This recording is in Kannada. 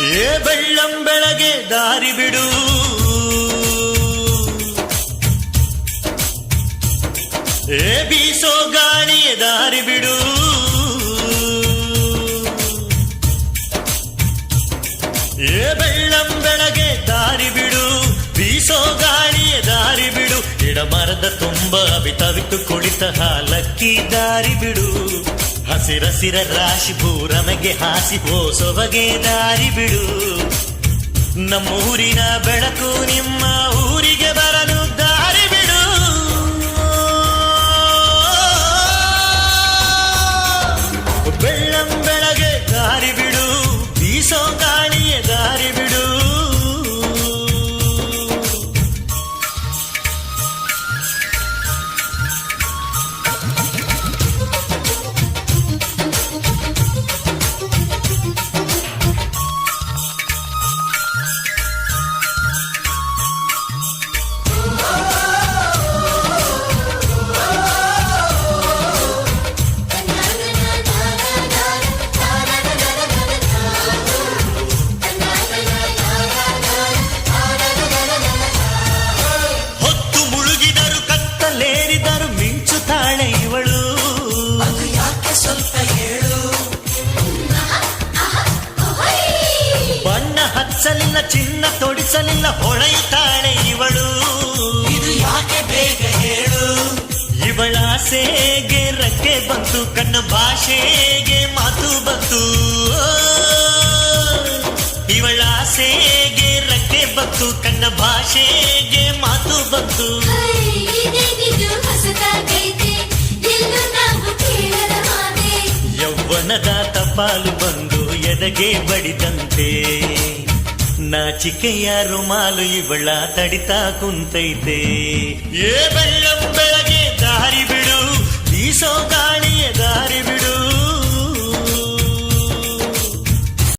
ಏ ಬೆಳ್ಳಂ ಬೆಳಗ್ಗೆ ದಾರಿ ಬಿಡು, ಏ ಬೀಸೋ ಗಾಳಿಯ ದಾರಿ ಬಿಡು, ಏ ಬೆಳ್ಳಂ ಬೆಳಗ್ಗೆ ದಾರಿ ಬಿಡು, ಬೀಸೋ ಗಾಳಿಯ ದಾರಿ ಬಿಡು, ಗಿಡ ಮರದ ತುಂಬ ಅವಿತವಿತು ಕುಳಿತ ಹಾಲಕ್ಕಿ ದಾರಿ ಬಿಡು, ಹಸಿರಸಿರ ರಾಶಿ ಭೂರಮೆಗೆ ಹಾಸಿ ಸೊಬಗೆ ದಾರಿ ಬಿಡು, ನಮ್ಮೂರಿನ ಬೆಳಕು ನಿಮ್ಮ ಊರಿಗೆ ಬರಲು ದಾರಿ ಬಿಡು, ಬೆಳ್ಳಂ ಬೆಳಗ್ಗೆ ದಾರಿ ಬಿಡು, ಬೀಸೋ ಗಾಳಿಯ ದಾರಿ ಬಿಡು. ಹಚ್ಚಲಿಲ್ಲ ಚಿನ್ನ ತೊಡಿಸಲಿಲ್ಲ ಹೊಳೆಯುತ್ತಾಳೆ ಇವಳು, ಇದು ಯಾಕೆ ಬೇಗ ಹೇಳು, ಇವಳ ಆಸೆಗೆ ರೆಕ್ಕೆ ಬಂತು, ಕಣ್ಣ ಭಾಷೆಗೆ ಮಾತು ಬಂತು, ಇವಳ ಆಸೆಗೆ ರೆಕ್ಕೆ ಬಂತು, ಕಣ್ಣ ಭಾಷೆಗೆ ಮಾತು ಬಂತು, ಯೌವನದ ತಪಾಲು ಬಂದು ಎದೆಗೆ ಬಡಿದಂತೆ, ನಾಚಿಕೆಯ ರುಮಾಲು ಇವಳ ತಡಿತಾ ಕುಂತೈತೆ, ಏ ಬೆಳ್ಳಂ ಬೆಳಗ್ಗೆ ದಾರಿ ಬಿಡು, ಬೀಸೋ ಗಾಳಿಯ ದಾರಿ ಬಿಡು.